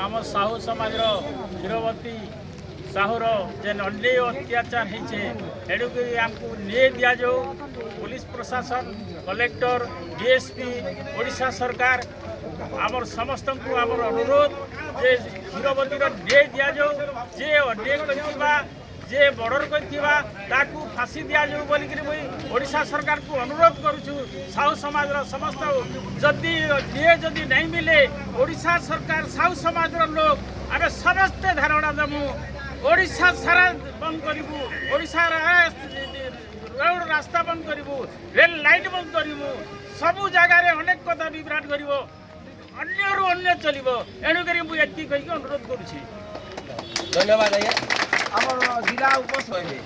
आम साहू समाज हीरवती साहूर जेन अन्याय अत्याचार होते एडुक आमको न्याय दि जाऊ पुलिस प्रशासन कलेक्टर डीएसपी ओडिशा सरकार आमर समस्त को आमर अनुरोध जे हीरवती न्याय दि जाऊ जे अन्याय करथिबा जे बॉर्डर करथिबा ताकू फांसी दि जाऊ बोलिक मुई ओडिशा सरकार को अनुरोध करूछु। साहू समाज समस्त जदि न्याय जदि नहीं मिले ओडिशा सरकार साहू समाज लोग आम समस्ते धारणा देमु ओडिशा सारा बंद करूँ ओडिशा रोड रास्ता बंद करूँ रेल लाइट बंद करूँ सबू जगार अनेक कथा विभ्राट कर अन्य चलो एणुक मुझे कहीकि अनुरोध करुँची। धन्यवाद आज्ञा आम जिला उपसभापति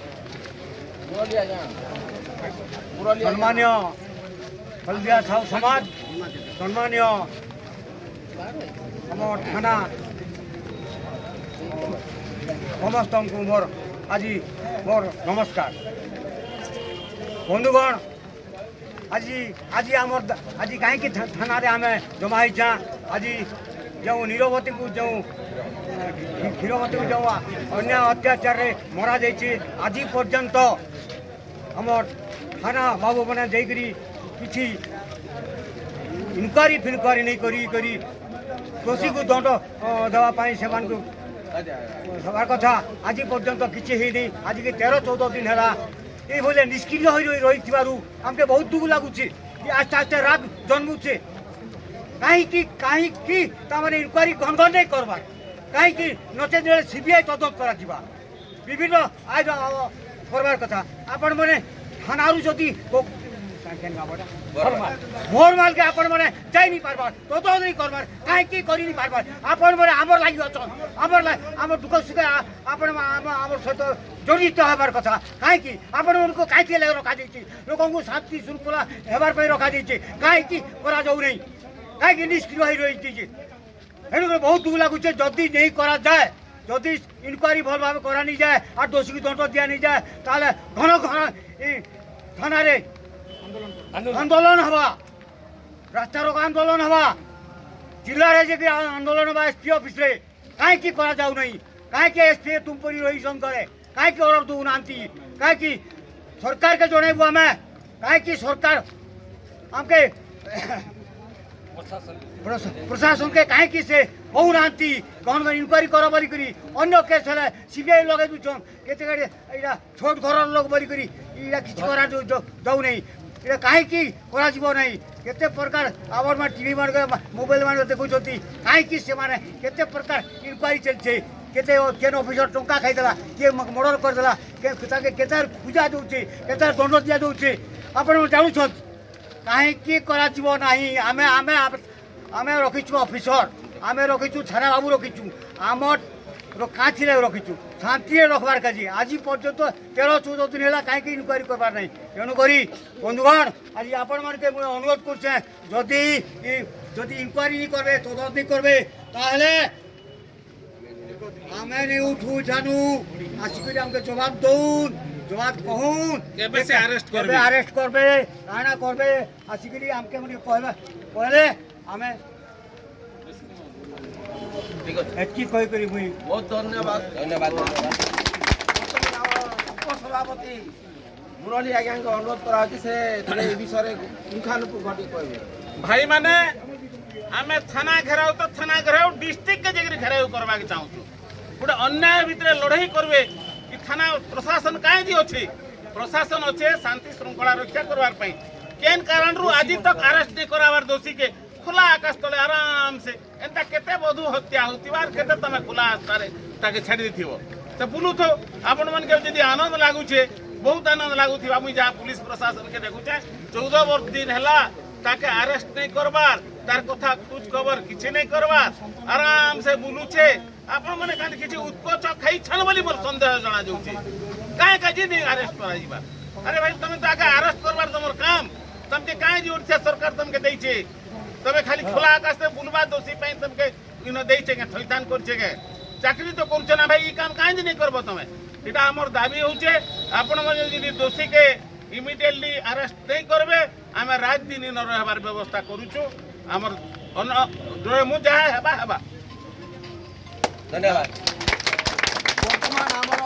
सम्मान्य हल्दिया साहू समाज सम्मान्य आम थाना समस्त को मोर आज मोर नमस्कार बंधुगण आज आज आमर आज कहीं थाना आम जमा आज जो नीरवती को जो हीरवती को जो अन्याय अत्याचार मरा जाइए आज पर्यंत आम थाना बाबू मैंने जाकरी किसी इनक्वारी फिनक्वारी नहीं करी दोषी को दंड देवाई से सबार कथा आज पर्यंत किसी है आज के 13-14 दिन है ये निष्क्रिय हो रही आमके बहुत दुख लगुच आस्ते आस्ते राग जन्मुचे कहीं इनक्वारी घन नहीं करवार कहीं नचे सीबीआई तदंत करा विभिन्न आय करवार कथा आपण मैंने थाना जदि मोर माल के आपण मैंने जाई नहीं पारबार तदंत नहीं करवार कहीं कर नहीं पारबार आपण मैंने आमर लगी अच्छन आमर आम दुख सुख आपण आम सहित जड़ित हबार कथा कहीं आपण उनको कहीं रखा लोक को शांति श्रृंखला हेबार रखा कहीं करा जाऊ नहीं कहीं निष्क्रिय हो रही है बहुत दुख लगुच जदि नहीं करा जाए जदि इनक्वारी भल भाव करा नहीं जाए और दोषी की दंड दिया नहीं जाए ताले घन घन थाना आंदोलन हवा रास्ता रोक आंदोलन हवा जिले में आंदोलन हवा एसपी ऑफिस रे कहीं करा जाऊ नहीं कहीं एसपी तुम पर रही करे कहीं ऑर्डर दूना कहीं सरकार के जनइबू आम कहीं सरकार आमके प्रशासन के कहीं से होना कौन इनक्वारी कर बोलिक अन्य केस है सीबीआई लगे दून के छोट घर लोग बोलिक किसी करा जाऊ नहीं ये कहीं करा नहीं केते प्रकार आम टीवी मान मोबाइल मान देखुं कहीं से केते प्रकार इनक्वारी चलছে केते केन ऑफिसर टंका खाईदेला किए मर्डर करदेला केतार पूजा दूचे केतार दंड दिया दूचे आपण जानूछन कहीं करा नहीं आमे आमे आमे रखीचु ऑफिसर आमे रखीचु थाना बाबू रखीचु आमर काथी रखीचु शांति रखबार काजी आज पर्यंत 13-14 दिन है कहीं इनक्वारी करवार नहीं तेणुक बंधुगण आज आपण मान के अनुरोध करी इनक्वारी नहीं करबे तदंत नहीं करबे ताहले आमे नहीं उठू जानू आसिक हमके जवाब दौन जवाब कहून केबे से अरेस्ट करबे काना करबे आसिक हमके मने कहले आमे एतकी कही करी मुई बहुत धन्यवाद धन्यवाद उपसभापति मुरली आज्ञा को अनुरोध करा से विषय पुंखानुपुंख कहबे भाई माने आम थाना घेराव तो थाना घेराव डिस्ट्रिक्ट के जगह घेराव करवा चाहूँ गोटे अन्याय भितर लड़ाई करवे कि थाना प्रशासन कहीं अच्छे प्रशासन अच्छे शांति श्रृंखला रक्षा करवार केन कारण रु आज तक अरेस्ट नहीं करार दोषी के खुला आकाश तले आराम से एंता केते बधु हत्या होतिबार केते तमे खुला आस्तारे ताके छाड़ी दिथिबो तो बुलु तो आपण मन के जदी आनंद लागुछे बहुत आनंद लागुथिबा मुई जा पुलिस प्रशासन के देखुछे 14 दिन हला ताके अरेस्ट नहीं करबार तार कथा कुछ खबर किछि नहीं करबार आराम से बुलुछे आपण माने कान किछि उत्कोच खाई छन बोली मोर संदेह जणा जाउछे काहे काजी नहीं अरेस्ट करा जिबा अरे भाई तमे ताके अरेस्ट करबार तमर काम तमके काहे जी ओडिशा सरकार तमके दैछे तबे खाली खुला आकाश में बुलवा दोषी तमके इन देछे के थैतान करछे के चाकरी तो करछ ना भाई ई काम काहे नहीं करबो तमे एटा हमर दाबी होउछे आपण मन यदि दोषी के इमिडिएटली अरेस्ट नहीं करबे आमे रात दिन न रहबार व्यवस्था करूछु हमर मु जा हेबा धन्यवाद बर्तमान आमर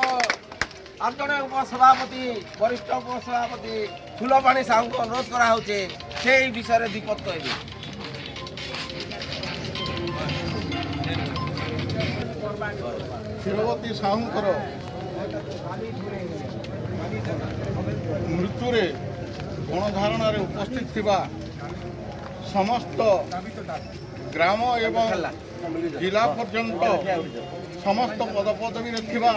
आर जड़े उपसभापति वरिष्ठ उपसभापति फूलपाणी साहू को अनुरोध कराऊे से विषय दीपक कहबे क्षीरवती साहूंकर मृत्युरे गणधारणार उपस्थित थिबा समस्त ग्राम एवं जिला पर्यंत समस्त पदपदवी थिबा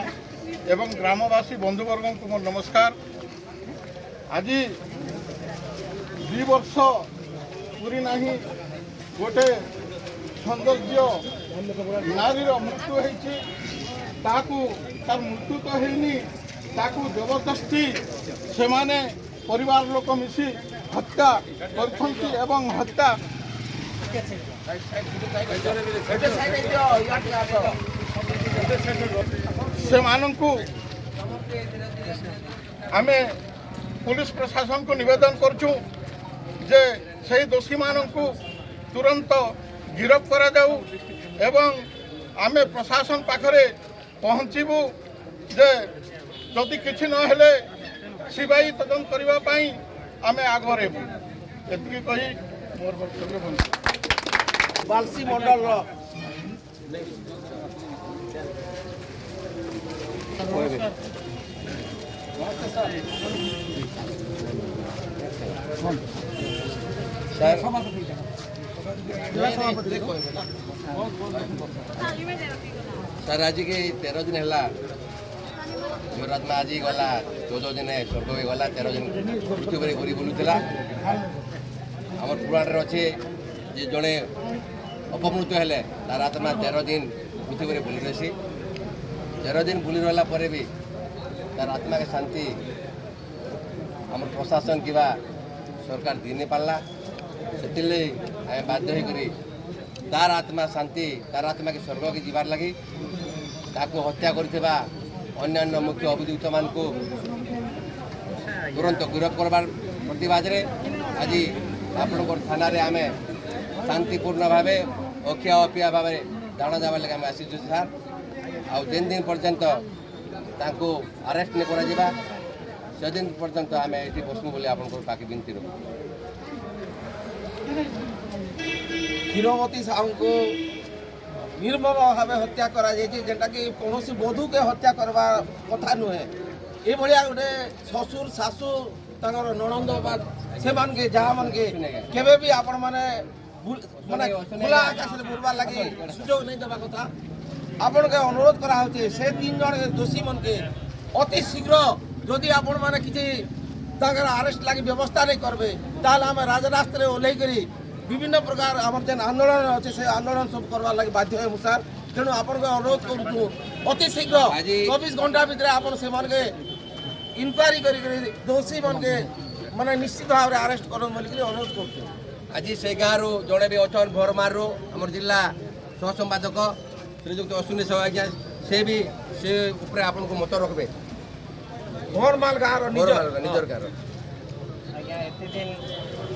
एवं ग्रामवासी बंधुवर्ग को मोर नमस्कार। आज 2 वर्ष पूरी नहीं गोटे सौंदर्य नारीर मृत्यु होती तार मृत्यु तो है ताकू जबरदस्ती से माने परिवार लोक मिसी हत्या करछंती एवं हत्या से मानंकु आमे पुलिस प्रशासन को निवेदन करछू जे सही दोषी मानंकु तुरंत गिरफ करा जाऊ एवं आमे प्रशासन पाखरे पहुँचबू जे जदि किछि न हेले सीबीआई तदंत करबा पई आमे आगरे एतकी कही मोर वक्तव्य बंद। बालसी मंडल सर आज के 13 दिन है युवरात्मा आज गला 14 दिन स्वर्ग हो गला 13 दिन मृत्यु कर बुलूला आम पुराण अच्छे जे जड़े अपमृत्यु हेले तार आत्मा 13 दिन मृत्यु कर बुली रही 13 दिन बुली रहा पर भी तार आत्मा के शांति आम प्रशासन कि सरकार दी नहीं पार्ला से आम बाध्य होकर तार आत्मा शांति तार आत्मा के स्वर्ग के जीवार लगी ताको हत्या करथिबा अन्यान्य मुख्य अभियुक्त मान को तुरंत गिरफ करवार प्रतिवाद रे आज आपनकर थाना रे आमे शांतिपूर्ण भाव अखिया अपिया भाव दाण जावा लगे आम आसीचु सार आ जेन दिन पर्यंत ताको अरेस्ट नहीं करा से दिन पर्यंत आम ये बसमु बोली आपनकर पाके विनती रखु। क्षीरवती साहू को निर्मम भाव हत्या करा जेटा कि कौन बधू के हत्या करवा कथा नुहे ये गोटे ससुर शाशु तांगर नणंद से मान के जहाँ मान के केबे भी आपण माने माने खुला आकाश रे बुलवा लगी सुजोग नहीं देवा कथा आपण के अनुरोध करा होचे से 3 जन दोषी मन के अति शीघ्र जदि आपण माने किछि तांगर अरेस्ट लगी व्यवस्था नहीं करबे ताल हम राजरास्ता रे ओलै करी विभिन्न प्रकार आम जेन आंदोलन अच्छे से आंदोलन सब करवा लगे बाध्य है मुसार तेणु आपण को अनुरोध करूँ अति शीघ्र 24 घंटा भितर आप इनक्वारी कर दोषी मन के माने निश्चित भाव में अरेस्ट कर अनुरोध करूँ। आज से गाँव जड़े भी अच्छन भोरमार आम जिला सह संपादक श्रीजुक्त अश्विनी साहू आज्ञा से भी से ऊपर आपन को मत रखबे भोरमाल गाँव निजर गाँव आज्ञा एते दिन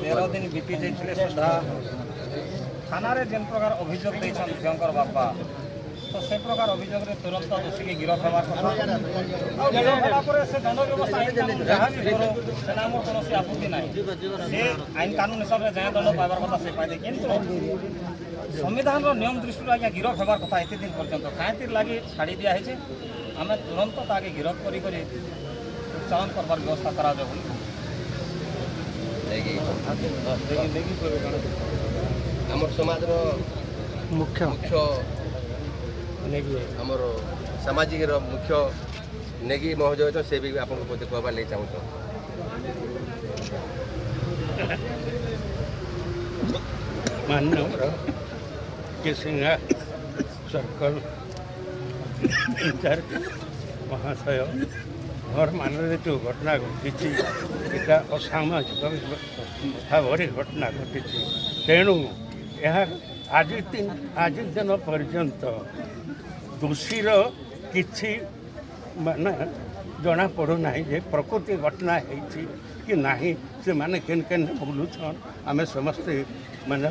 13 दिन बीती जाइए सुधा थाना रे जेन प्रकार अभियोग देछन झियंकर बापा तो से प्रकार अभियोग रे तुरंत दोषी के गिरफ हेबार कथा गिरफ हेबा परे से दंड व्यवस्था आईन कानून जहाँ भी करो सेना मोर कोनोसी आपत्ति नाही से आईन कानून हिसाब रे जहाँ दंड पाइबार कथा से पाइदे किंतु संविधान रो नियम दृष्टि आज्ञा गिरफ हेबार कथा एते दिन पर्यंत कांतिर लागि छाड़ी दिया है आमे तुरंत ताके गिरफ करी करी चालन करबार व्यवस्था करा जाय बोली आमर समाज मुख्य आमर सामाजिक मुख्य नेगी महोदय तो से भी आपको बोलते कहबार ले चाहूँ माननीय केसिंगा सर्कल इंचार्ज महाशय घर मान जो घटना घटी यहाँ असामाजिक भाव घटना घटी तेणु यह आज दिन पर्यंत दोषीर किसी माने जना पड़ूना जे प्रकृति घटना होती कि नहीं से माने केन केन बुलूछन आम समस्ते माने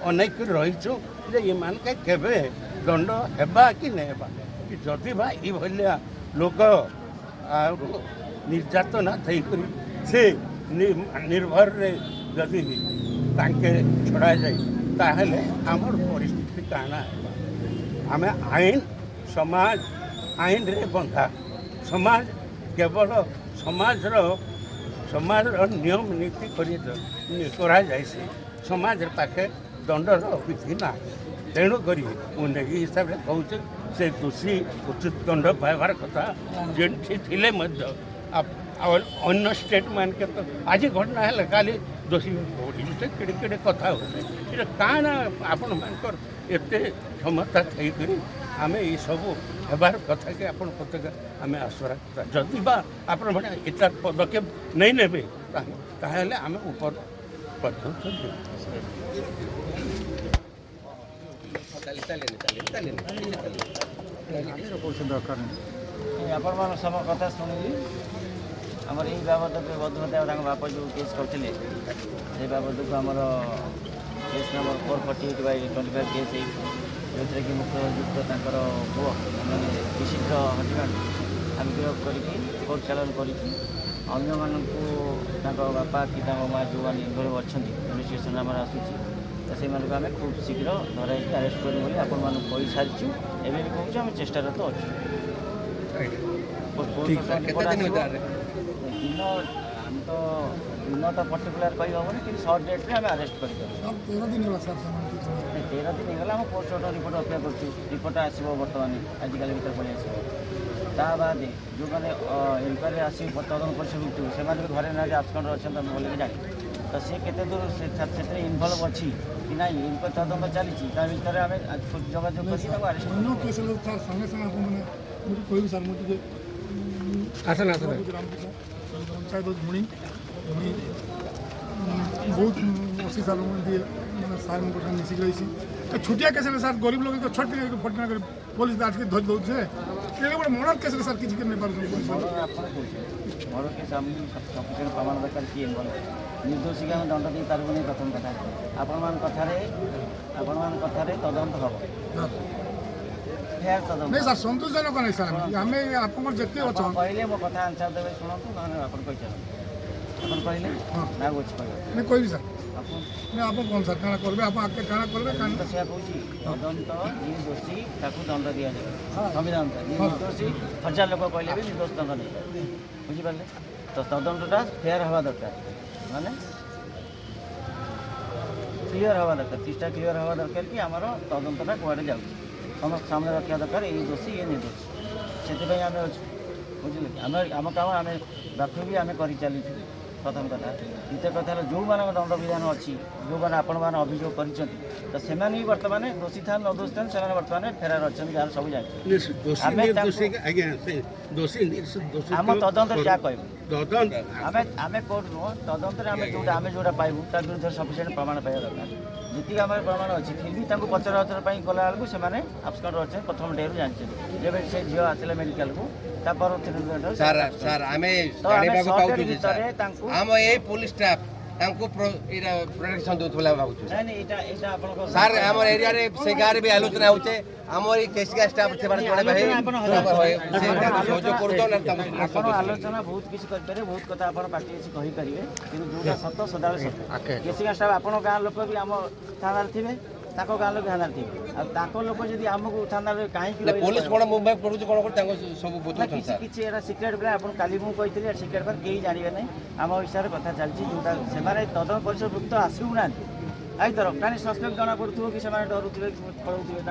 ଅନେକ ରହିଛୁ ଯେ ଏମାନକେ କେବେ ଦଣ୍ଡ ହେବା କି ନାଇଁ ହେବା କି ଯଦି ବା ଏଇଭଳିଆ ଲୋକ ନିର୍ଯାତନା ଥାଇକରି ସେ ନିର୍ଭରରେ ଯଦି ତାଙ୍କେ ଛଡ଼ାଯାଏ ତାହେଲେ ଆମର ପରିସ୍ଥିତି କାଣା ହେବା ଆମେ ଆଇନ ସମାଜ ଆଇନରେ ବନ୍ଧା ସମାଜ କେବଳ ସମାଜର ନିୟମ ନୀତି କରାଯାଇଛି ସମାଜର ପାଖେ ଦଣ୍ଡର ବିଧି ନାହିଁ ତେଣୁକରି ମୁଁ ନେଇ ହିସାବରେ କହୁଛି ସେ ଦୋଷୀ ଉଚିତ ଦଣ୍ଡ ପାଇବାର କଥା ଯେଠି ଥିଲେ ମଧ୍ୟ ଅନ୍ୟ ଷ୍ଟେଟ୍ ମାନକେ ତ ଆଜି ଘଟଣା ହେଲେ କାଲି ଦୋଷୀ ଓଡ଼ିଶା କେଡ଼େ କେଡ଼େ କଥା ହେଉଛେ ଏଇଟା କାଣା ଆପଣମାନଙ୍କର ଏତେ କ୍ଷମତା ଥାଇକରି ଆମେ ଏଇସବୁ ହେବାର କଥାକେ ଆପଣ ପ୍ରତ୍ୟେକ ଆମେ ଆଶ୍ୱାସ କରା ଯଦି ବା ଆପଣମାନେ ଏଟା ପଦକ୍ଷେପ ନେଇ ନେବେ ତାହେଲେ ଆମେ ଉପର ପର୍ଯ୍ୟନ୍ତ ଯିବୁ ଆପଣମାନଙ୍କ ସମ କଥା ଶୁଣିଲି ଆମର ଏଇ ବାବଦକୁ ବଧୂମତା ତାଙ୍କ ବାପ ଯେଉଁ କେସ୍ କରିଥିଲେ ସେଇ ବାବଦକୁ ଆମର କେସ୍ ନମ୍ବର 448/25 କେସ୍ ହେଇଛି ଯେଉଁଥିରେ କି ମୁଖ୍ୟ ଅଭିଯୁକ୍ତ ତାଙ୍କର ପୁଅ ମାନେ ବିଶିଷ୍ଟ ହଜବେଣ୍ଡ ଆମେ ଗିରଫ କରିକି କୋର୍ଟ ଚାଲାଣ କରିଛୁ ଅନ୍ୟମାନଙ୍କୁ ତାଙ୍କ ବାପା କି ତାଙ୍କ ମାଆ ଯେଉଁମାନେ ଇନଭଲ୍ଭ ଅଛନ୍ତି ଇନଭେଷ୍ଟିଗେସନ୍ ଆମର ଆସୁଛି ତ ସେଇମାନଙ୍କୁ ଆମେ ଖୁବ୍ ଶୀଘ୍ର ଧରାଇକି ଆରେଷ୍ଟ କରିବୁ ବୋଲି ଆପଣମାନଙ୍କୁ କହିସାରିଛୁ ଏବେ ବି କହୁଛୁ ଆମେ ଚେଷ୍ଟାରେ ତ ଅଛୁ ଦିନ ଆମେ ତ ଦିନ ତ ପର୍ଟିକୁଲାର କହିହେବନି କିନ୍ତୁ ସର୍ଟ ଡେଟ୍ରେ ଆମେ ଆରେଷ୍ଟ କରିଦେବୁ 13 ଦିନ ହେଇଗଲା ଆମ ପୋଷ୍ଟମର୍ଟମ୍ ରିପୋର୍ଟ ଅପେକ୍ଷା କରୁଛୁ ରିପୋର୍ଟ ଆସିବ ବର୍ତ୍ତମାନ ଆଜିକାଲି ଭିତରେ ପଳେଇ ଆସିବ ତା ବାଦେ ଯେଉଁମାନେ ଇନକ୍ୱାରି ଆସି ତଦନ୍ତ ପରିସରଭୁକ୍ତ ସେମାନେ ବି ଘରେ ନାହାନ୍ତି ଆବସେଣ୍ଟ ଅଛନ୍ତି ଆମେ ଭଲକି ଜାଣି ତ ସେ କେତେ ଦୂର ସେଥିରେ ଇନଭଲ୍ଭ ଅଛି କି ନାହିଁ ଇନକ୍ୱାରି ତଦନ୍ତ ଚାଲିଛି ତା ଭିତରେ ଆମେ ଯୋଗାଯୋଗ କରି ତାକୁ ଆରେଷ୍ଟ ସାଙ୍ଗେ ସାଙ୍ଗେ ଆପଣମାନେ ମୁଁ କହିବି ସାର୍ ମୁଁ ଟିକେ ପଞ୍ଚାୟତ ମୁଣି ବହୁତ ଅଶୀ ସାଲ ଦିଏ ମାନେ ସାର୍ଙ୍କ ସାଙ୍ଗେ ମିଶିକି ରହିଛି ଛୋଟିଆ କେସ୍ ହେଲେ ସାର୍ ଗରିବ ଲୋକ ଛୋଟ ଫଟନା କରି ପୋଲିସ ଆଜିକି ଧରି ଦେଉଛି ଏଇଟା ଗୋଟେ ମର୍ଡର କେସ୍ରେ ସାର୍ କିଛି ନେଇପାରୁଛନ୍ତି ମର୍ଡର କେସ୍ ଆମେ ସଫିସିଏଣ୍ଟ ପ୍ରମାଣ ଦରକାର କିଏ ଇନଭଲ୍ଭ ନିର୍ଦ୍ଦୋଷୀକି ଆମେ ଦଣ୍ଡ ଦେଇପାରିବୁନି ପ୍ରଥମ କଥା ଆପଣମାନଙ୍କ କଥାରେ ତଦନ୍ତ ହେବ ନାଇଁ ସାର୍ ସନ୍ତୋଷଜନକ ନାହିଁ ସାର୍ ଆମେ ଆପଣଙ୍କର ଯେତେ ଅଛ କହିଲେ ମୋ କଥା ଆନ୍ସର ଦେବେ ଶୁଣନ୍ତୁ ନହେଲେ ଆପଣ କହିଚାଲନ୍ତୁ ଆପଣ କହିଲେ ନା ଅଛି କହିବେ ନାଇଁ କହିବି ସାର୍ ନାଇଁ ଆପଣ କ'ଣ ସାର୍ କାଣା କରିବେ ଆପଣ ଆଗେ କାଣା କରିବେ ତ ସେୟା କହୁଛି ତଦନ୍ତ ଯିଏ ଦୋଷୀ ତାକୁ ଦଣ୍ଡ ଦିଆଯାଏ ସମ୍ବିଧାନ ଯିଏ ନିର୍ଦ୍ଦୋଷୀ 1000 ଲୋକ କହିଲେ ବି ନିର୍ଦ୍ଦୋଷ ଦଣ୍ଡ ନେଇଯାଏ ବୁଝିପାରିଲେ ତ ତଦନ୍ତଟା ଫେୟାର ହେବା ଦରକାର ମାନେ କ୍ଲିଅର ହେବା ଦରକାର କିଛିଟା କ୍ଲିଅର ହେବା ଦରକାର କି ଆମର ତଦନ୍ତଟା କୁଆଡ଼େ ଯାଉଛି ସମସ୍ତ ସାମ୍ନା ରଖିବା ଦରକାର ଏଇ ଦୋଷୀ ଇଏ ନିର୍ଦ୍ଦୋଷୀ ସେଥିପାଇଁ ଆମେ ଅଛୁ ବୁଝିଲେ କି ଆମ କାମ ଆମେ ବାକ୍ୟ ବି ଆମେ କରିଚାଲିଛୁ ପ୍ରଥମ କଥା ଦ୍ୱିତୀୟ କଥା ହେଲା ଯେଉଁମାନଙ୍କ ଦଣ୍ଡ ବିଧାନ ଅଛି ଯେଉଁମାନେ ଆପଣମାନେ ଅଭିଯୋଗ କରିଛନ୍ତି ତ ସେମାନେ ବି ବର୍ତ୍ତମାନ ଦୋଷୀ ଥାନ୍ତି ନଦୋଷୀ ଥାନ୍ତି ସେମାନେ ବର୍ତ୍ତମାନ ଫେରାର ଅଛନ୍ତି ଯାହାର ସବୁ ଜାଣିଛୁ ଆମ ତଦନ୍ତରେ ଯାହା କହିବୁ ଆମେ କୋର୍ଟ ନୁହଁ ତଦନ୍ତରେ ଆମେ ଯେଉଁଟା ପାଇବୁ ତା ବିରୁଦ୍ଧରେ ସଫିସିଏଣ୍ଟ ପ୍ରମାଣ ପାଇବା ଦରକାର ଯେତିକି ଆମର ପ୍ରମାଣ ଅଛି ଫିର୍ ବି ତାଙ୍କୁ ପଚରା ଉଚରା ପାଇଁ ଗଲାବେଳକୁ ସେମାନେ ଆବସେଣ୍ଟ ଅଛନ୍ତି ପ୍ରଥମ ଡେରୁ ଜାଣିଛନ୍ତି ଯେବେ ସେ ଝିଅ ଆସିଲେ ମେଡ଼ିକାଲକୁ ତା ପରବର୍ତ୍ତୀ ସାର୍ ଆମେ ଜାଣିବାକୁ ପାଉଛୁ ଯେ ଆମ ଏଇ ପୋଲିସ ଷ୍ଟାଫ ତାଙ୍କୁ ପ୍ରୋଟେକ୍ସନ ଦେଉଥିଲା ଭାବୁଛୁ ସାର୍ ଆମର ଏରିଆରେ ସେ ଗାଁରେ ବି ଆଲୋଚନା ହେଉଛି ଆମର ଏଇ କେସିକା ଷ୍ଟାଫ ଥିବାର ଜଣେ ଭାଇ ସହଯୋଗ କରୁଛନ୍ତି ଆପଣ ଆଲୋଚନା ବହୁତ କିଛି କରିପାରିବେ ବହୁତ କଥା ଆପଣ ପାର୍ଟି ଅଛି କହିପାରିବେ କିନ୍ତୁ ଯେଉଁଟା ସତ ସଦାବେଳେ ସତ କେସିକା ଷ୍ଟାଫ ଆପଣଙ୍କ ଗାଁ ଲୋକ ବି ଆମ ଥାନାରେ ଥିବେ ତାଙ୍କ ଗାଁ ଲୋକ ଥାନାରେ ଥିବେ ଆଉ ତାଙ୍କ ଲୋକ ଯଦି ଆମକୁ ଥାନାରେ କାହିଁକି ପୋଲିସ କ'ଣ ମୁଭମେଣ୍ଟ କରୁଛି କ'ଣ ତାଙ୍କ ସବୁ କିଛି ଏଇଟା ସିକ୍ରେଟ୍ ବେଳେ ଆପଣ କାଲି ମୁଁ କହିଥିଲି ସିକ୍ରେଟ୍ ପରେ କେହି ଜାଣିବେ ନାହିଁ ଆମ ହିସାବରେ କଥା ଚାଲିଛି ଯେଉଁଟା ସେମାନେ ତଦନ୍ତ ପରିସରଭୁକ୍ତ ଆସିବୁନାହାନ୍ତି ଆଇତର କାହିଁକି ସସ୍ପେକ୍ଟ ଜଣାପଡ଼ୁଥିବ କି ସେମାନେ ଡରୁଥିବେ ପଳାଉଥିବେ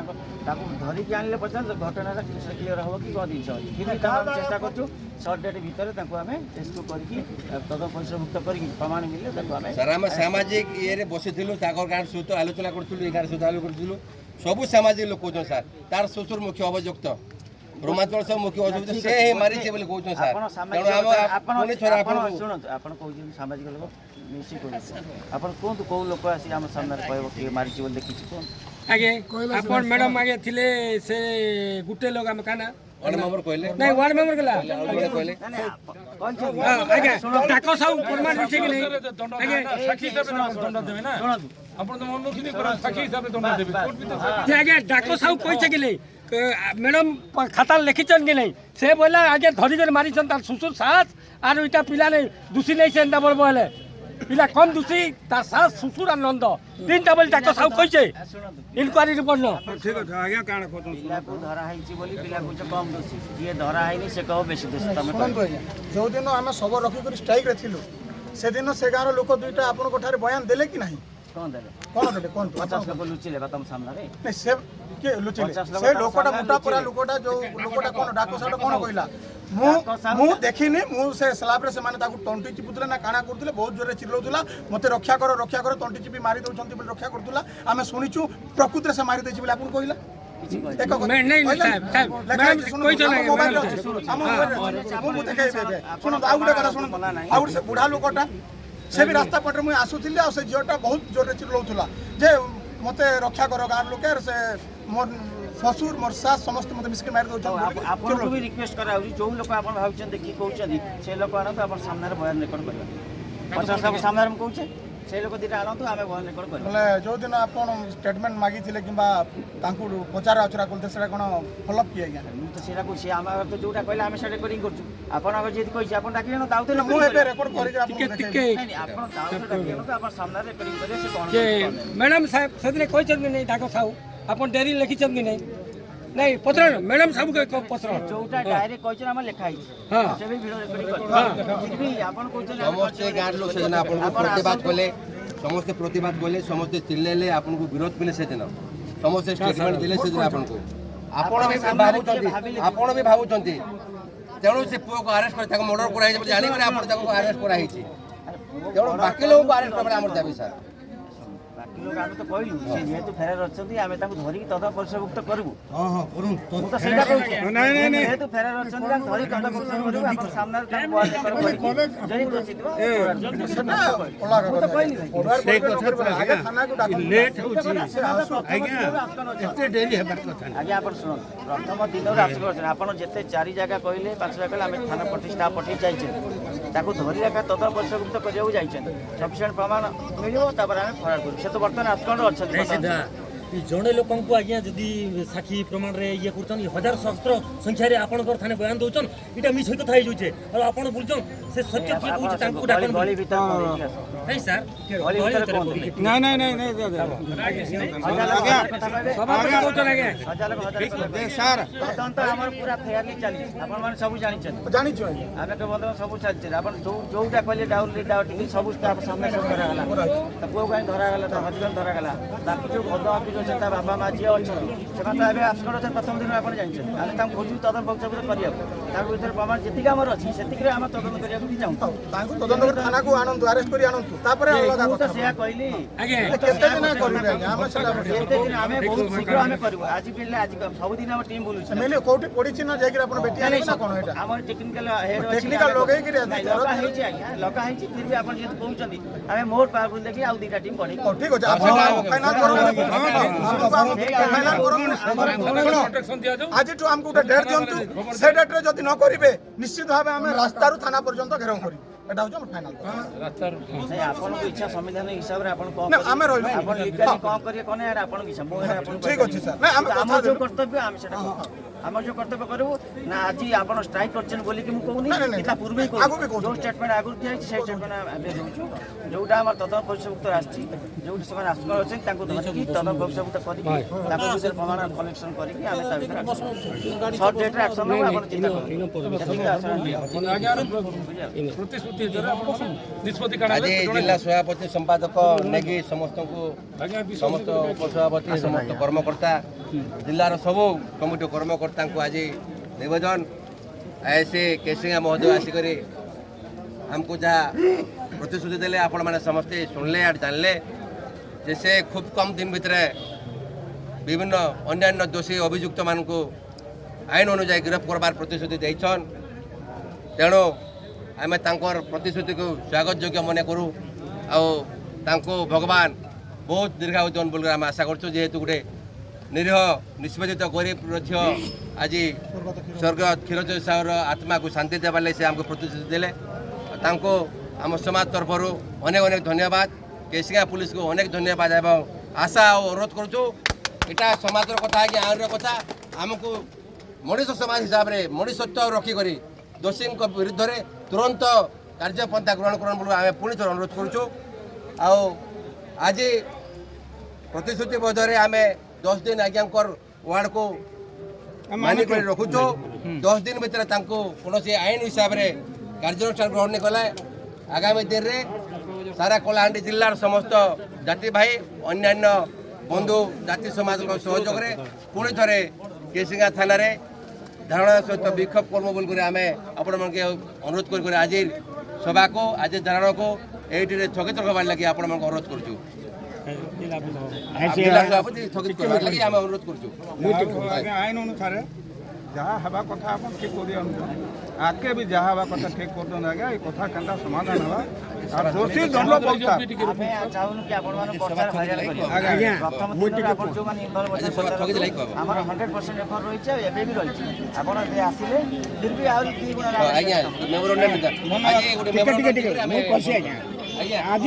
ତାକୁ ଧରିକି ଆଣିଲେ ପଚାର ଘଟଣାଟା କ୍ଲିୟର ହେବ କି କ'ଣ ଜିନିଷ ଅଛି କିନ୍ତୁ ଆମେ ଚେଷ୍ଟା କରୁଛୁ ସର୍ଟ ଡେଟ୍ ଭିତରେ ତାଙ୍କୁ ଆମେ ରେସ୍କ୍ୟୁ କରିକି ତଦନ୍ତ ପରିସରଭୁକ୍ତ କରିକି ପ୍ରମାଣ ମିଳିଲେ ତାକୁ ଆମେ ସାର୍ ଆମେ ସାମାଜିକ ଇଏରେ ବସିଥିଲୁ ତାଙ୍କର ଗାଁ ସହିତ ଆଲୋଚନା କରୁଥିଲୁ ଏ ଗାଁରେ ସହିତ ଆଲୋଚନା କରୁଥିଲୁ ସବୁ ସାମାଜିକ ଲୋକ କହୁଛନ୍ତି ସାର୍ ତାର ଶ୍ୱଶୁର ମୁଖ୍ୟ ଅଭିଯୁକ୍ତ ବ୍ରହ୍ମାଞ୍ଚଳ ସବୁ ମୁଖ୍ୟ ଅଭିଯୁକ୍ତ ସେ ହିଁ ମାରିছে ବୋଲି କହୁଛନ୍ତି ସାର୍ ତେଣୁ ଆପଣ ଶୁଣନ୍ତୁ ଆପଣ କହୁଛନ୍ତି ସାମାଜିକ ଲୋକ ମିଶି କରୁଛନ୍ତି ଆପଣ କୁହନ୍ତୁ କେଉଁ ଲୋକ ଆସି ଆମ ସାମ୍ନାରେ କହିବ କିଏ ମାରିଛି ବୋଲି ଦେଖିଛି କୁହନ୍ତୁ ଆଜ୍ଞା ଆପଣ ମ୍ୟାଡ଼ାମ୍ ଆଜ୍ଞା ଥିଲେ ସେ ଗୋଟେ ଲୋକ ଆମ କାନା ୱାର୍ଡ ମେମ୍ବର କହିଲେ ନାଇଁ ୱାର୍ଡ ମେମ୍ବର ଗଲା କହିଲେ ଆଜ୍ଞା ତାଙ୍କ ସବୁ ପ୍ରମାଣ ମିଶେଇକି ନେଇ ଆଜ୍ଞା ଶୁଣନ୍ତୁ ଆପଣ ତ ମନମୁଖୀ ନେଇ କର ସାକ୍ଷୀ ହିସାବରେ ଦଣ୍ଡ ଦେବେ କୋର୍ଟ ବି ତ ଆଜ୍ଞା ଡାକ ସାହୁ କହିছে କି নাই ମ୍ୟାଡ଼ାମ ଖାତା ଲେଖିଛନ୍ କି নাই ସେ ବୋଇଲା ଆଜ୍ଞା ଧରିକରି ମାରିଛନ୍ ତାର ଶ୍ୱଶୁର ସାସ আর ওইটা পিলা নেই দোষী নেই সেটা বলবো হলে পিলা কম দোষী তার শাশ শ্বশুর আর নন্দ তিনটা বলে ডাক্তার সাহেব কইছে ইনকোয়ারি রিপোর্ট ন ঠিক আছে আজ্ঞা কাণ কত ପିଲାକୁ ଧରା ହେଇଛି ବୋଲି ପିଲା କହୁଛ କମ୍ ଦୋଷୀ ଯିଏ ଧରା ହେଇନି ସେ କହ ବେଶୀ ଦୋଷୀ ତମେ ଶୁଣନ୍ତୁ ଆଜ୍ଞା ଯେଉଁଦିନ ଆମେ ଶବ ରଖିକରି ଷ୍ଟ୍ରାଇକ୍ରେ ଥିଲୁ ସେଦିନ ସେ ଗାଁର ଲୋକ ଦୁଇଟା ଆପଣଙ୍କ ଠାରେ ବୟାନ ଦେଲେ କି ନାହିଁ କ'ଣ ଦେଲେ କ'ଣ ଦେଲେ କୁହନ୍ତୁ 50 ଲୋକ ଲୁଚିଲେ ବା ତମ ସାମ୍ନାରେ ନାଇଁ ସେ କିଏ ଲୁଚିଲେ ସେ ଲୋକଟା ମୋଟା ପରା ଲୋକଟା ଯୋଉ ଲୋକଟା କ'ଣ ଡାକ ସାଉଟା କ'ଣ କହିଲା ମୁଁ ଦେଖିନି ମୁଁ ସେ ସ୍ଲାବରେ ସେମାନେ ତାକୁ ତଣ୍ଟି ଚିପୁଥିଲେ ନା କାଣା କରୁଥିଲେ ବହୁତ ଜୋରରେ ଚିଲଉଥିଲା ମୋତେ ରକ୍ଷା କର ତଣ୍ଟି ଚିପି ମାରି ଦେଉଛନ୍ତି ବୋଲି ରକ୍ଷା କରୁଥିଲା ଆମେ ଶୁଣିଛୁ ପ୍ରକୃତରେ ସେ ମାରି ଦେଇଛି ବୋଲି ଆପଣ କହିଲା ଶୁଣନ୍ତୁ ଆଉ ଗୋଟେ କଥା ଶୁଣନ୍ତୁ ଆଉ ଗୋଟେ ସେ ବୁଢା ଲୋକଟା ସେ ବି ରାସ୍ତା ପଟରେ ମୁଇଁ ଆସୁଥିଲି ଆଉ ସେ ଝିଅଟା ବହୁତ ଜୋରରେ ଚିଲଉଥିଲା ଯେ ମୋତେ ରକ୍ଷା କର ଗାଁର ଲୋକେ ସେ ମୋର ଶ୍ୱଶୁର ମୋର ଶାଶ ସମସ୍ତେ ମୋତେ ମିଶିକି ମାରି ଦେଉଛନ୍ତି ଆପଣଙ୍କୁ ବି ରିକ୍ୱେଷ୍ଟ କରାଯାଉଛି ଯୋଉ ଲୋକ ଆପଣ ଭାବୁଛନ୍ତି କି କହୁଛନ୍ତି ସେ ଲୋକ ଆଣନ୍ତୁ ଆପଣ ସାମ୍ନାରେ ବୟାନ ରେକର୍ଡ କରିବା 50 ଲୋକ ସାମ୍ନାରେ ମୁଁ କହୁଛେ ସେ ଲୋକ ଦୁଇଟା ଆଣନ୍ତୁ ଆମେ ବୟାନ ରେକର୍ଡ କରିବା ବୋଲେ ଯେଉଁଦିନ ଆପଣ ଷ୍ଟେଟମେଣ୍ଟ ମାଗିଥିଲେ କିମ୍ବା ତାଙ୍କୁ ପଚରା ଉଚରା କରୁଥିଲେ ସେଇଟା କ'ଣ ଫଲୋଅପ୍ କି ଆଜ୍ଞା ମୁଁ ତ ସେଇଟା କହୁଛି ଆମ ତ ଯୋଉଟା କହିଲେ ଆମେ ସେଇଟା ରେକର୍ଡିଂ କରୁଛୁ ଆପଣ ଆଗ ଯଦି କହିଛି ଆପଣ ଡାକିଲେ ନା ତାଉଥିଲେ ମୁଁ ଏବେ ରେକର୍ଡ କରିକି ଆପଣଙ୍କୁ ଦେଖେଇବି। ଆପଣ ତାଉଥିଲେ ଡାକିଲେ ନା ଆପଣ ସାମ୍ନାରେ ରେକର୍ଡିଂ କରିବେ ସେ କ'ଣ ମ୍ୟାଡ଼ାମ ସାହେବ ସେଦିନ କହିଛନ୍ତି ନାଇଁ ଡାକ ସାହୁ ଆପଣ ଡେରି ଲେଖିଛନ୍ତି ନାଇଁ ନାଇଁ ପତ୍ର ମ୍ୟାଡ଼ାମ ସାହୁ ପତ୍ର ଯୋଉଟା ଡାଇରେକ୍ଟ କହିଛନ୍ତି ଆମର ଲେଖା ହେଇଛି ସେ ବି ଭିଡ଼ିଓ ରେକର୍ଡିଂ କରିବେ ଆପଣ କହୁଛନ୍ତି ସମସ୍ତେ ଗାଁର ଲୋକ ସେଦିନ ଆପଣଙ୍କୁ ପ୍ରତିବାଦ କଲେ ସମସ୍ତେ ଚିଲ୍ଲେଇଲେ ଆପଣଙ୍କୁ ବିରୋଧ କଲେ ସେଦିନ ସମସ୍ତେ ଷ୍ଟେଟମେଣ୍ଟ ଦେଲେ ସେଦିନ ଆପଣଙ୍କୁ ଆପଣ ବି ଭାବୁଛନ୍ତି ତେଣୁ ସେ ପୁଅକୁ ଆରେଷ୍ଟ କରି ତାକୁ ମର୍ଡର କରାହେଇଛି ବୋଲି ଜାଣିକରି ଆପଣ ତାକୁ ଆରେଷ୍ଟ କରାହେଇଛି ତେଣୁ ବାକି ଲୋକଙ୍କୁ ଆରେଷ୍ଟ କରିବା ଆମର ଦାବି ସାର୍ ବାକି ଲୋକ ଆମେ ତ କହିଲୁ ସେ ଯେହେତୁ ଫେରାର ଅଛନ୍ତି ଆମେ ତାଙ୍କୁ ଧରିକି ତଦନ୍ତ ପରିସରଭୁକ୍ତ କରିବୁ ମୁଁ ତ ସେଇଟା କହୁଛି ଯେହେତୁ ଫେରାର ଅଛନ୍ତି ଆମେ ଧରିକି ତଦନ୍ତ ପରିସର କରିବୁ ଆପଣ ସାମ୍ନାରେ ତାଙ୍କୁ ବୟାନ ରେକର୍ଡ କରିକି ଯଦି ଦୋଷୀ ଥିବ ମୁଁ ତ କହିଲି ସେଇ କଥା ଆଜ୍ଞା ଲେଟ୍ ହେଉଛି ଆଜ୍ଞା ଏତେ ଡେରି ହେବାର କଥା ନାହିଁ। ଆଜ୍ଞା ଆପଣ ଶୁଣନ୍ତୁ ପ୍ରଥମ ଦିନରୁ ଆଶ୍ରୟ ଅଛନ୍ତି ଆପଣ ଯେତେ 4 ଜାଗା କହିଲେ 5 ଜାଗା କହିଲେ ଆମେ ଥାନା ଷ୍ଟାଫ୍ ପଠେଇ ଯାଇଛନ୍ତି ତାକୁ ଧରି ଲେଖା ତଦନ୍ତ ପରିସରଭୁକ୍ତ କରିବାକୁ ଯାଇଛନ୍ତି ସଫିସିଏଣ୍ଟ ପ୍ରମାଣ ମିଳିବ ତାପରେ ଆମେ ଫରାର କରିବୁ ସେ ତ ବର୍ତ୍ତମାନ ଆଶ୍ରୟ ଅଛନ୍ତି ଜଣେ ଲୋକଙ୍କୁ ଆଜ୍ଞା ଯଦି ସାକ୍ଷୀ ପ୍ରମାଣରେ ଇଏ କରୁଛନ୍ 1000 ସହସ୍ର ସଂଖ୍ୟାରେ ଆପଣଙ୍କର ଥାନେ ବୟାନ ଦଉଛନ୍ ଏଇଟା ମିଛ କଥା ହେଇଯାଉଛେ ଆଉ ଆପଣ ବୁଝୁଛନ୍ ସେ ସତ୍ୟ କିଏ କହୁଛି ତାଙ୍କୁ ଡାକନ୍ ନାଇଁ ସାର୍ ଆମର ପୁରା ଫେୟାରଲି ଚାଲିଛି ଆପଣମାନେ ସବୁ ଜାଣିଛନ୍ତି ଜାଣିଛୁ ଆମେ ତ ମଧ୍ୟ ସବୁ ଚାଲିଛି ଆପଣ ଯୋଉଟା କହିଲେ ଡାଉନଲି ଟିକେ ସବୁ ଷ୍ଟାଫ୍ ସାମ୍ନା ସବୁ ଧରାଗଲା ତା ପୁଅ କାହିଁ ଧରାଗଲା ତା ହଜବେଣ୍ଡ ଧରାଗଲା ତାକୁ ଯୋଉ ଭଦ୍ର ଅଫିସ ଅଛନ୍ତି ତା ବାବା ମା ଝିଅ ଅଛନ୍ତି ସେମାନେ ତ ଏବେ ଆସକଡ଼ ଅଛନ୍ତି ପ୍ରଥମ ଦିନ ଆପଣ ଜାଣିଛନ୍ତି ଆମେ ତାଙ୍କୁ ଖୋଜୁ ତଦନ୍ତ ବକ୍ତବ୍ୟ କରିବାକୁ ତାଙ୍କ ଭିତରେ ପ୍ରମାଣ ଯେତିକି ଆମର ଅଛି ସେତିକିରେ ଆମେ ତଦନ୍ତ କରିବାକୁ ବି ଚାହୁଁ ତାଙ୍କୁ ତଦନ୍ତ କରି ଥାନାକୁ ଆଣନ୍ତୁ ଆରେଷ୍ଟ କରି ଆଣନ୍ତୁ ତାପରେ ଅଲଗା ମୁଁ ତ କଥା ସେଇଆ କହିଲି କେତେ ଦିନ କରିବେ ଆଜ୍ଞା ଆମେ ସେଟା କେତେ ଦିନ ଆମେ ବହୁତ ଶୀଘ୍ର ଆମେ କରିବୁ ଆଜି ପିଲେ ଆଜି ସବୁଦିନ ଆମ ଟିମ୍ ବୁଲୁଛି ମିଲି କୋଉଠି ପଡିଛି ନା ଯାଇକି ଆପଣ ଭେଟି ଆଣିବେ ନା କ'ଣ ଏଇଟା ଆମର ଟେକ୍ନିକାଲ ହେଡ୍ ଅଛି ଟେକ୍ନିକାଲ ଲଗେଇକିରି ଲଗା ହେଇଛି ଆଜ୍ଞା ଲଗା ହେଇଛି ଫିର ବି ଆପଣ ଯେହେତୁ କହୁଛନ୍ତି ଆମେ ମୋଟ ପାୱାରଫୁଲ ଦେଖି ଆଉ 2ଟା ଟିମ୍ ବଢେଇ ଠିକ ଅଛି ଆପଣ ଫାଇନାଲ କରନ୍ତୁ ଆଜିଠୁ ଆମକୁ ଗୋଟେ ଡେଟ୍ ଦିଅନ୍ତୁ ସେ ଡେଟ୍ରେ ଯଦି ନ କରିବେ ନିଶ୍ଚିତ ଭାବେ ଆମେ ରାସ୍ତାରୁ ଥାନା ପର୍ଯ୍ୟନ୍ତ ଘେରାଉ କରିବୁ এটা হচ্ছে আমার ফাইনাল ଆପଣଙ୍କ ଇଚ୍ଛା ସମ୍ବିଧାନ ହିସାବରେ ଆପଣ କଣ ଆମେ ରହିଲୁ ଆପଣ লিগালি କଣ କରିବେ କଣ ଏଟା ଆପଣଙ୍କ ଇଚ୍ଛା ମୁଁ ଏଟା ଆପଣ ঠিক ଅଛି স্যার না আমি ଆମର ଯୋଉ କର୍ତ୍ତବ୍ୟ ଆମେ ସେଟା ଆମର ଯୋଉ କର୍ତ୍ତବ୍ୟ କରିବୁ ନା ଆଜି ଆପଣ ଷ୍ଟ୍ରାଇକ୍ କରିଛନ୍ତି ବୋଲି କି ମୁଁ କହୁନି ତା ପୂର୍ବେ ଯୋଉ ଷ୍ଟେଟମେଣ୍ଟ ଆଗରୁ ଦିଆଯାଇଛି ସେଇ ଷ୍ଟେଟମେଣ୍ଟ ଆମେ ଦେଉଛୁ ଯୋଉଟା ଆମର ତଦନ୍ତ ପରିସରଭୁକ୍ତ ଆସିଛି ଯୋଉଠି ସେମାନେ ଆଶ୍ରୟ ଅଛନ୍ତି ତାଙ୍କୁ ଧରିକି ତଦନ୍ତ ପରିସରଭୁକ୍ତ କରିକି ତାଙ୍କ ବିଷୟରେ ପ୍ରମାଣ କଲେକ୍ସନ କରିକି ଆମେ ତା ଭିତରେ ସର୍ଟ ଡେଟ୍ରେ ଆକ୍ସନ ନେବୁ ଆପଣ ଚିନ୍ତା ଆଜି ଜିଲ୍ଲା ସଭାପତି ସମ୍ପାଦକ ନେଇକି ସମସ୍ତଙ୍କୁ ସମସ୍ତ ଉପସଭାପତି ସମସ୍ତ କର୍ମକର୍ତ୍ତା ଜିଲ୍ଲାର ସବୁ କମିଟି କର୍ମକର୍ତ୍ତାଙ୍କୁ ଆଜି ନିବେଦନ ଆଇସି କେସିଙ୍ଗା ମହୋଦୟ ଆସିକରି ଆମକୁ ଯାହା ପ୍ରତିଶ୍ରୁତି ଦେଲେ ଆପଣମାନେ ସମସ୍ତେ ଶୁଣିଲେ ଆର୍ ଜାଣିଲେ ଯେ ସେ ଖୁବ୍ କମ୍ ଦିନ ଭିତରେ ବିଭିନ୍ନ ଅନ୍ୟାନ୍ୟ ଦୋଷୀ ଅଭିଯୁକ୍ତମାନଙ୍କୁ ଆଇନ ଅନୁଯାୟୀ ଗିରଫ କରବାର ପ୍ରତିଶ୍ରୁତି ଦେଇଛନ୍ ତେଣୁ ଆମେ ତାଙ୍କର ପ୍ରତିଶ୍ରୁତିକୁ ସ୍ୱାଗତ ଯୋଗ୍ୟ ମନେ କରୁ ଆଉ ତାଙ୍କୁ ଭଗବାନ ବହୁତ ଦୀର୍ଘାୟୁ ଦିଅନ୍ ବୋଲି ଆମେ ଆଶା କରୁଛୁ ଯେହେତୁ ଗୋଟେ ନିରୀହ ନିଷ୍ପେଦିତ ଗରିବ ଝିଅ ଆଜି ସ୍ୱର୍ଗତ କ୍ଷୀରଚୋରୀ ସାହୁର ଆତ୍ମାକୁ ଶାନ୍ତି ଦେବା ଲାଗି ସେ ଆମକୁ ପ୍ରତିଶ୍ରୁତି ଦେଲେ ତାଙ୍କୁ ଆମ ସମାଜ ତରଫରୁ ଅନେକ ଅନେକ ଧନ୍ୟବାଦ केसिंगा पुलिस को अनेक धन्यवाद एवं आशा और अनुरोध करुचु एटा समाज कथा है कि आईन कथा आमको मनीष समाज हिसाब से मनीषत्व रखिक दोषी विरुद्ध में तुरंत कार्यपंथा ग्रहण कर आम पुणी थर अनुरोध करुचु आज प्रतिश्रुतिबद्ध आम 10 दिन आज्ञा वार्ड को मानिक रखुचु 10 दिन भितर कौन आईन हिसाब से कार्यानुष्ठान ग्रहण नहीं कले आगामी दिन में सारा कलाहांडी जिलार समस्त जाति भाई अन्यान्य बंधु जाति समाज सहयोग में पुणी थे केसिंगा थाना धारणा सहित विक्षोभ कर्म बोल आम आपण अनुरोध कर आज सभा को आज धारणा को ये स्थगित रखबार लगे आपण अनुरोध करुचु जिला सभापति स्थगित करबार लगे आम अनुरोध करुचु आईन अनुसार जहाँ हवा कथा आप ठीक कर आगे भी जहाँ हवा कथा ठीक कर आज्ञा ये कथा केनता समाधान हवा और दोषी दंड पड़ता चाहूँ कि आम 100% एफर रही है भी रही आप आसिले फिर भी आज्ञा मेमोरेंडम आज गोटे मेमोरेंडम आज